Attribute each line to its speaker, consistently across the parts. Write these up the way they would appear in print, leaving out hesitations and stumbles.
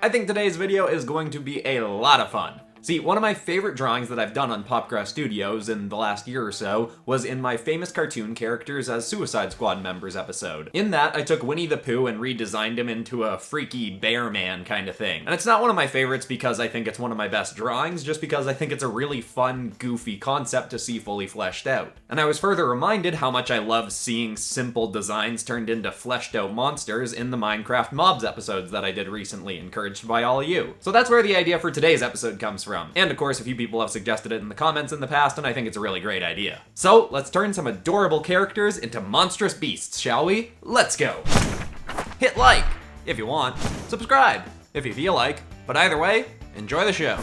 Speaker 1: I think today's video is going to be a lot of fun. See, one of my favorite drawings that I've done on PopCross Studios in the last year or so was in my famous cartoon characters as Suicide Squad members episode. In that, I took Winnie the Pooh and redesigned him into a freaky bear man kind of thing. And it's not one of my favorites because I think it's one of my best drawings, just because I think it's a really fun, goofy concept to see fully fleshed out. And I was further reminded how much I love seeing simple designs turned into fleshed out monsters in the Minecraft Mobs episodes that I did recently, encouraged by all of you. So that's where the idea for today's episode comes from. And of course, a few people have suggested it in the comments in the past, and I think it's a really great idea. So let's turn some adorable characters into monstrous beasts, shall we? Let's go! Hit like if you want, subscribe if you feel like, but either way, enjoy the show.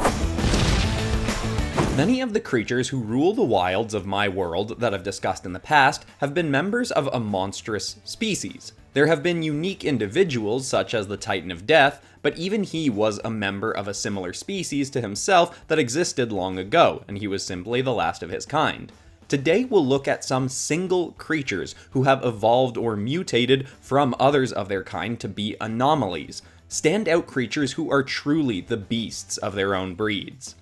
Speaker 1: Many of the creatures who rule the wilds of my world that I've discussed in the past have been members of a monstrous species. There have been unique individuals such as the Titan of Death, but even he was a member of a similar species to himself that existed long ago, and he was simply the last of his kind. Today we'll look at some single creatures who have evolved or mutated from others of their kind to be anomalies, standout creatures who are truly the beasts of their own breeds.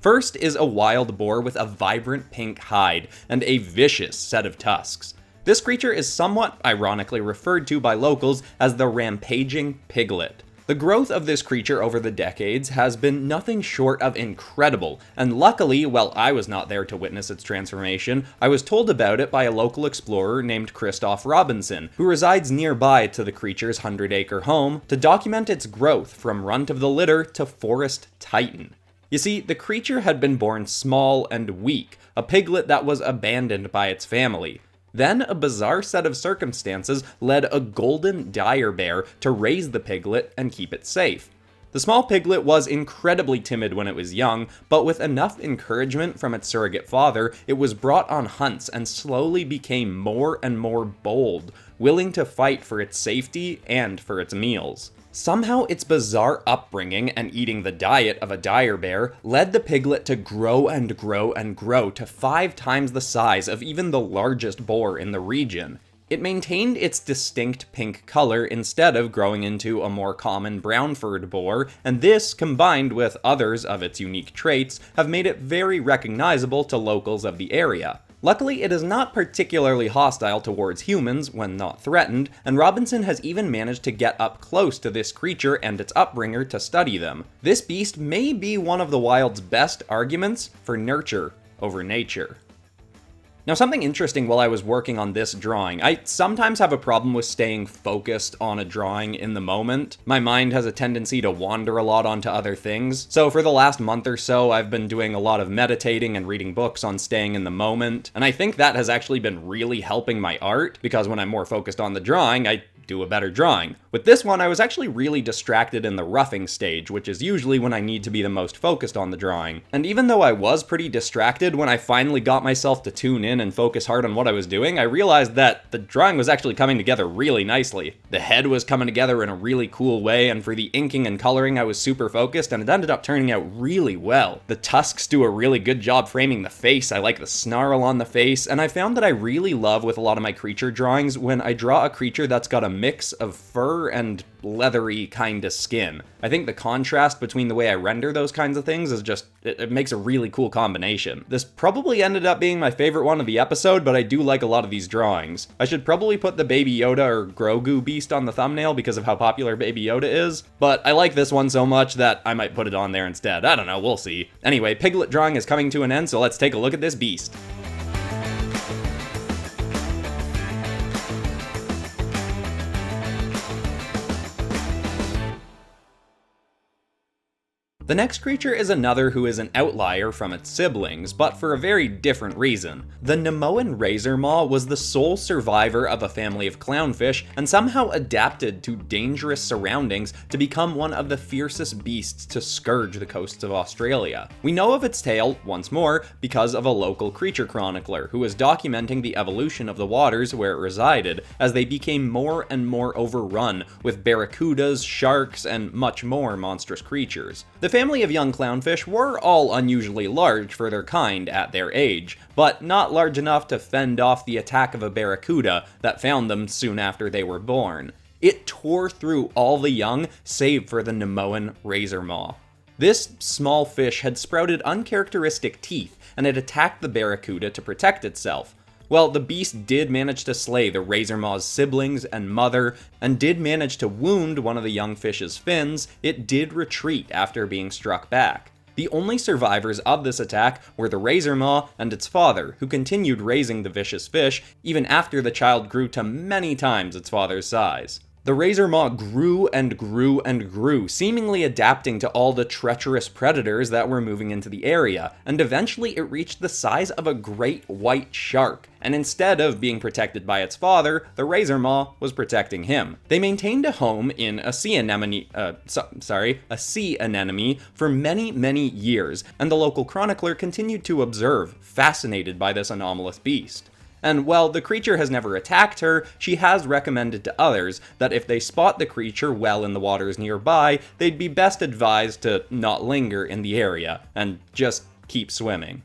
Speaker 1: First is a wild boar with a vibrant pink hide and a vicious set of tusks. This creature is somewhat ironically referred to by locals as the rampaging piglet. The growth of this creature over the decades has been nothing short of incredible, and luckily, while I was not there to witness its transformation, I was told about it by a local explorer named Christoph Robinson, who resides nearby to the creature's 100-acre home, to document its growth from runt of the litter to forest titan. You see, the creature had been born small and weak, a piglet that was abandoned by its family. Then a bizarre set of circumstances led a golden dire bear to raise the piglet and keep it safe. The small piglet was incredibly timid when it was young, but with enough encouragement from its surrogate father, it was brought on hunts and slowly became more and more bold, willing to fight for its safety and for its meals. Somehow its bizarre upbringing and eating the diet of a dire bear led the piglet to grow and grow and grow to 5 times the size of even the largest boar in the region. It maintained its distinct pink color instead of growing into a more common brown-furred boar, and this, combined with others of its unique traits, have made it very recognizable to locals of the area. Luckily, it is not particularly hostile towards humans when not threatened, and Robinson has even managed to get up close to this creature and its upbringer to study them. This beast may be one of the wild's best arguments for nurture over nature. Now, something interesting while I was working on this drawing, I sometimes have a problem with staying focused on a drawing in the moment. My mind has a tendency to wander a lot onto other things. So for the last month or so, I've been doing a lot of meditating and reading books on staying in the moment. And I think that has actually been really helping my art, because when I'm more focused on the drawing, I do a better drawing. With this one, I was actually really distracted in the roughing stage, which is usually when I need to be the most focused on the drawing. And even though I was pretty distracted, when I finally got myself to tune in and focus hard on what I was doing, I realized that the drawing was actually coming together really nicely. The head was coming together in a really cool way, and for the inking and coloring, I was super focused, and it ended up turning out really well. The tusks do a really good job framing the face. I like the snarl on the face, and I found that I really love with a lot of my creature drawings when I draw a creature that's got a mix of fur and leathery kind of skin. I think the contrast between the way I render those kinds of things is just, it makes a really cool combination. This probably ended up being my favorite one of the episode, but I do like a lot of these drawings. I should probably put the Baby Yoda or Grogu beast on the thumbnail because of how popular Baby Yoda is, but I like this one so much that I might put it on there instead. I don't know, we'll see. Anyway, Piglet drawing is coming to an end, so let's take a look at this beast. The next creature is another who is an outlier from its siblings, but for a very different reason. The Nemoan razor maw was the sole survivor of a family of clownfish and somehow adapted to dangerous surroundings to become one of the fiercest beasts to scourge the coasts of Australia. We know of its tale, once more, because of a local creature chronicler who was documenting the evolution of the waters where it resided as they became more and more overrun with barracudas, sharks, and much more monstrous creatures. The family of young clownfish were all unusually large for their kind at their age, but not large enough to fend off the attack of a barracuda that found them soon after they were born. It tore through all the young, save for the Nemoan razor maw. This small fish had sprouted uncharacteristic teeth, and it attacked the barracuda to protect itself. Well, the beast did manage to slay the razor maw's siblings and mother, and did manage to wound one of the young fish's fins. It did retreat after being struck back. The only survivors of this attack were the razor maw and its father, who continued raising the vicious fish even after the child grew to many times its father's size. The razor maw grew and grew and grew, seemingly adapting to all the treacherous predators that were moving into the area, and eventually it reached the size of a great white shark, and instead of being protected by its father, the razor maw was protecting him. They maintained a home in a sea anemone for many years, and the local chronicler continued to observe, fascinated by this anomalous beast. And while the creature has never attacked her, she has recommended to others that if they spot the creature well in the waters nearby, they'd be best advised to not linger in the area, and just keep swimming.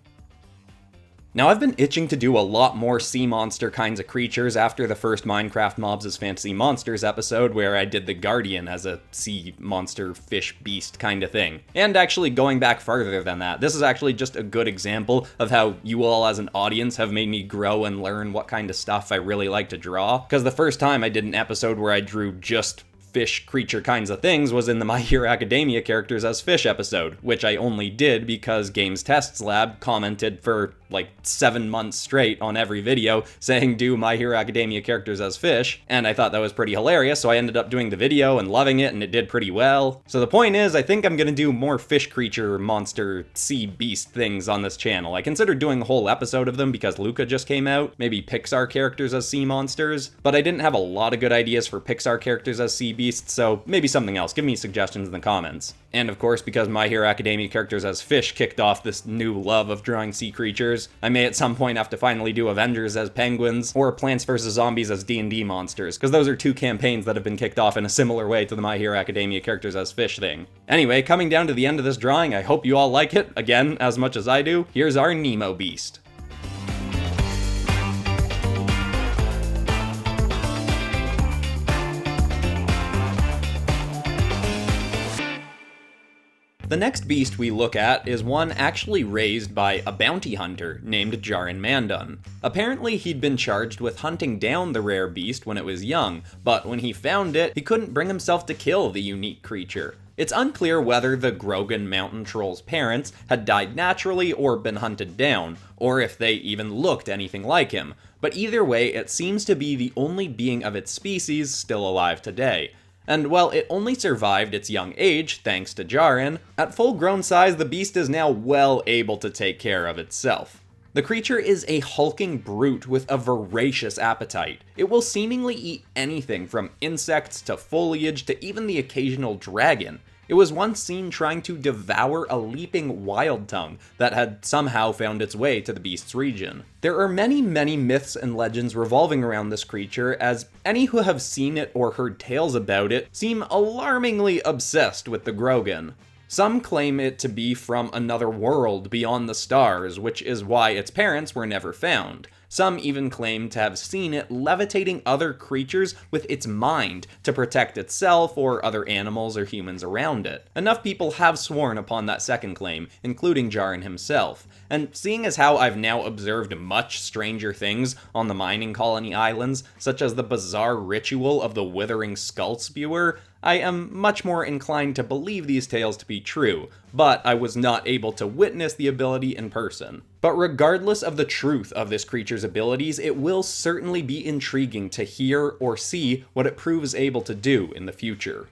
Speaker 1: Now, I've been itching to do a lot more sea monster kinds of creatures after the first Minecraft Mobs as Fantasy Monsters episode, where I did the Guardian as a sea monster fish beast kind of thing. And actually going back farther than that, this is actually just a good example of how you all as an audience have made me grow and learn what kind of stuff I really like to draw. Because the first time I did an episode where I drew just fish creature kinds of things was in the My Hero Academia characters as fish episode, which I only did because Games Tests Lab commented for like 7 months straight on every video saying do My Hero Academia characters as fish, and I thought that was pretty hilarious, so I ended up doing the video and loving it, and it did pretty well. So the point is, I think I'm gonna do more fish creature, monster, sea beast things on this channel. I considered doing a whole episode of them because Luca just came out, maybe Pixar characters as sea monsters, but I didn't have a lot of good ideas for Pixar characters as sea beasts, so maybe something else. Give me suggestions in the comments. And of course, because My Hero Academia characters as fish kicked off this new love of drawing sea creatures, I may at some point have to finally do Avengers as penguins, or Plants vs. Zombies as D&D monsters, because those are two campaigns that have been kicked off in a similar way to the My Hero Academia characters as fish thing. Anyway, coming down to the end of this drawing, I hope you all like it, again, as much as I do. Here's our Nemo beast. The next beast we look at is one actually raised by a bounty hunter named Jarin Mandan. Apparently he'd been charged with hunting down the rare beast when it was young, but when he found it, he couldn't bring himself to kill the unique creature. It's unclear whether the Grogan mountain troll's parents had died naturally or been hunted down, or if they even looked anything like him, but either way it seems to be the only being of its species still alive today. And while it only survived its young age, thanks to Jarin, at full-grown size the beast is now well able to take care of itself. The creature is a hulking brute with a voracious appetite. It will seemingly eat anything from insects to foliage to even the occasional dragon. It was once seen trying to devour a leaping wild tongue that had somehow found its way to the beast's region. There are many myths and legends revolving around this creature, as any who have seen it or heard tales about it seem alarmingly obsessed with the Grogan. Some claim it to be from another world beyond the stars, which is why its parents were never found. Some even claim to have seen it levitating other creatures with its mind to protect itself or other animals or humans around it. Enough people have sworn upon that second claim, including Jarin himself. And seeing as how I've now observed much stranger things on the mining colony islands, such as the bizarre ritual of the withering skull spewer, I am much more inclined to believe these tales to be true, but I was not able to witness the ability in person. But regardless of the truth of this creature's abilities, it will certainly be intriguing to hear or see what it proves able to do in the future.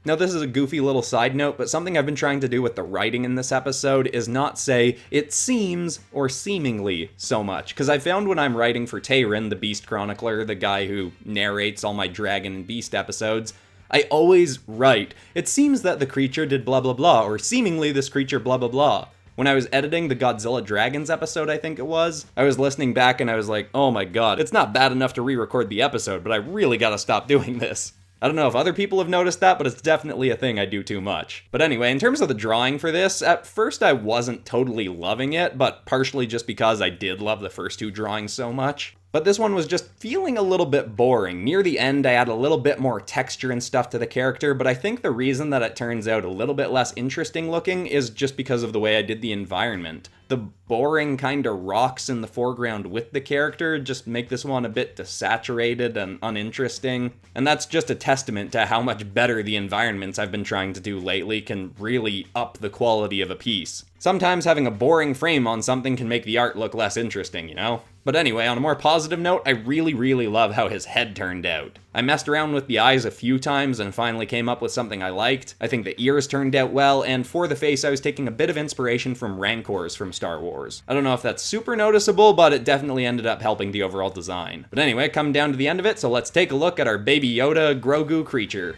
Speaker 1: Now, this is a goofy little side note, but something I've been trying to do with the writing in this episode is not say, it seems, or seemingly, so much. Because I found when I'm writing for Tayrin, the Beast Chronicler, the guy who narrates all my Dragon and Beast episodes, I always write, it seems that the creature did blah blah blah, or seemingly this creature blah blah blah. When I was editing the Godzilla Dragons episode, I think it was, I was listening back and I was like, oh my god, it's not bad enough to re-record the episode, but I really gotta stop doing this. I don't know if other people have noticed that, but it's definitely a thing I do too much. But anyway, in terms of the drawing for this, at first I wasn't totally loving it, but partially just because I did love the first two drawings so much. But this one was just feeling a little bit boring. Near the end, I add a little bit more texture and stuff to the character, but I think the reason that it turns out a little bit less interesting looking is just because of the way I did the environment. The boring kind of rocks in the foreground with the character just make this one a bit desaturated and uninteresting, and that's just a testament to how much better the environments I've been trying to do lately can really up the quality of a piece. Sometimes having a boring frame on something can make the art look less interesting, you know? But anyway, on a more positive note, I really love how his head turned out. I messed around with the eyes a few times and finally came up with something I liked. I think the ears turned out well, and for the face I was taking a bit of inspiration from Rancors from Star Wars. I don't know if that's super noticeable, but it definitely ended up helping the overall design. But anyway, come down to the end of it, so let's take a look at our Baby Yoda Grogu creature.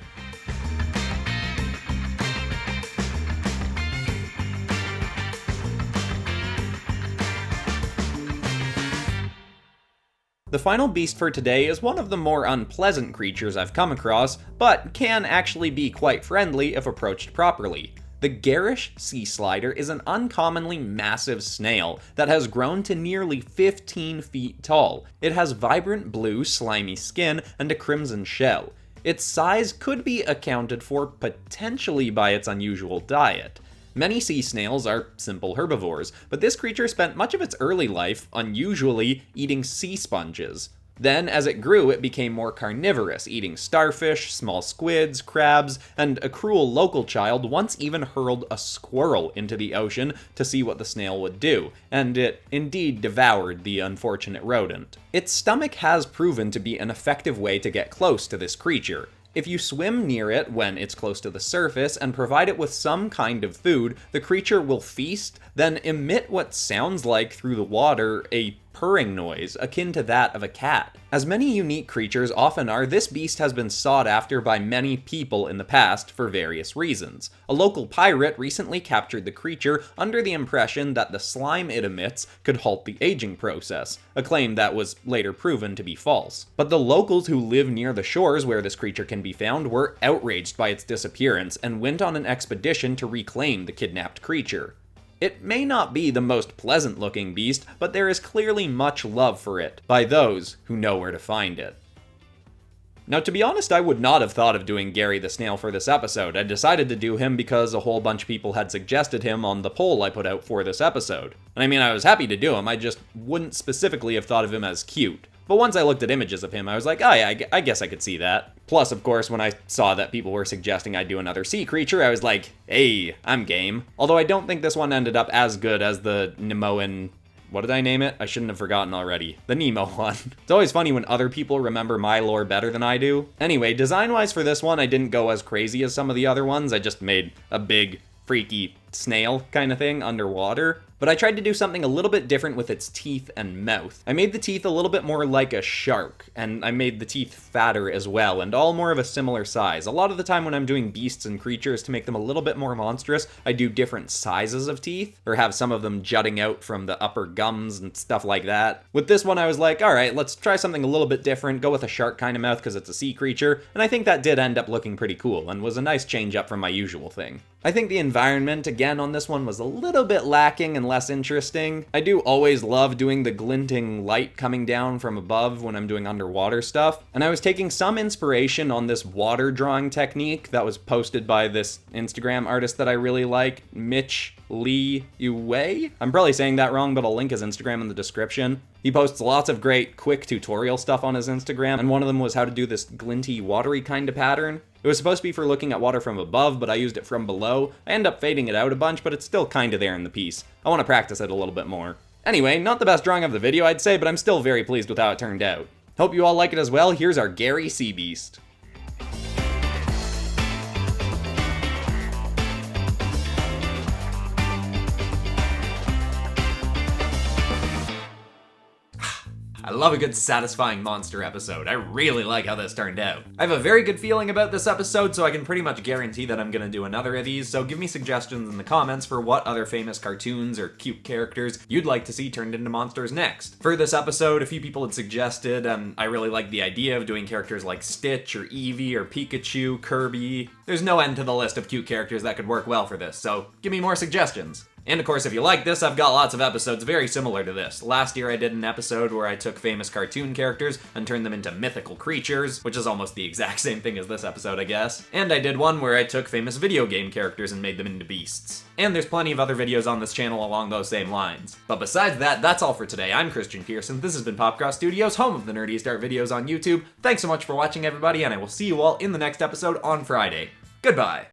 Speaker 1: The final beast for today is one of the more unpleasant creatures I've come across, but can actually be quite friendly if approached properly. The garish sea slider is an uncommonly massive snail that has grown to nearly 15 feet tall. It has vibrant blue, slimy skin and a crimson shell. Its size could be accounted for potentially by its unusual diet. Many sea snails are simple herbivores, but this creature spent much of its early life, unusually, eating sea sponges. Then, as it grew, it became more carnivorous, eating starfish, small squids, crabs, and a cruel local child once even hurled a squirrel into the ocean to see what the snail would do, and it indeed devoured the unfortunate rodent. Its stomach has proven to be an effective way to get close to this creature. If you swim near it when it's close to the surface and provide it with some kind of food, the creature will feast, then emit what sounds like through the water a purring noise, akin to that of a cat. As many unique creatures often are, this beast has been sought after by many people in the past for various reasons. A local pirate recently captured the creature under the impression that the slime it emits could halt the aging process, a claim that was later proven to be false. But the locals who live near the shores where this creature can be found were outraged by its disappearance and went on an expedition to reclaim the kidnapped creature. It may not be the most pleasant looking beast, but there is clearly much love for it by those who know where to find it. Now, to be honest, I would not have thought of doing Gary the Snail for this episode. I decided to do him because a whole bunch of people had suggested him on the poll I put out for this episode. And I mean, I was happy to do him, I just wouldn't specifically have thought of him as cute. But once I looked at images of him, I was like, oh yeah, I guess I could see that. Plus, of course, when I saw that people were suggesting I do another sea creature, I was like, hey, I'm game. Although I don't think this one ended up as good as the Nemo and... what did I name it? I shouldn't have forgotten already. The Nemo one. It's always funny when other people remember my lore better than I do. Anyway, design-wise for this one, I didn't go as crazy as some of the other ones. I just made a big, freaky snail kind of thing underwater. But I tried to do something a little bit different with its teeth and mouth. I made the teeth a little bit more like a shark, and I made the teeth fatter as well, and all more of a similar size. A lot of the time when I'm doing beasts and creatures to make them a little bit more monstrous, I do different sizes of teeth, or have some of them jutting out from the upper gums and stuff like that. With this one I was like, alright, let's try something a little bit different, go with a shark kind of mouth because it's a sea creature, and I think that did end up looking pretty cool, and was a nice change up from my usual thing. I think the environment, again, on this one was a little bit lacking and less interesting. I do always love doing the glinting light coming down from above when I'm doing underwater stuff, and I was taking some inspiration on this water drawing technique that was posted by this Instagram artist that I really like, Mitch Lee Uwei? I'm probably saying that wrong, but I'll link his Instagram in the description. He posts lots of great quick tutorial stuff on his Instagram, and one of them was how to do this glinty, watery kind of pattern. It was supposed to be for looking at water from above, but I used it from below. I end up fading it out a bunch, but it's still kind of there in the piece. I want to practice it a little bit more. Anyway, not the best drawing of the video, I'd say, but I'm still very pleased with how it turned out. Hope you all like it as well. Here's our Gary Sea Beast. I love a good satisfying monster episode. I really like how this turned out. I have a very good feeling about this episode, so I can pretty much guarantee that I'm gonna do another of these, so give me suggestions in the comments for what other famous cartoons or cute characters you'd like to see turned into monsters next. For this episode, a few people had suggested, and I really like the idea of doing characters like Stitch or Eevee or Pikachu, Kirby. There's no end to the list of cute characters that could work well for this, so give me more suggestions. And of course, if you like this, I've got lots of episodes very similar to this. Last year I did an episode where I took famous cartoon characters and turned them into mythical creatures, which is almost the exact same thing as this episode, I guess. And I did one where I took famous video game characters and made them into beasts. And there's plenty of other videos on this channel along those same lines. But besides that, that's all for today. I'm Christian Pearson. This has been PopCross Studios, home of the nerdiest art videos on YouTube. Thanks so much for watching, everybody, and I will see you all in the next episode on Friday. Goodbye!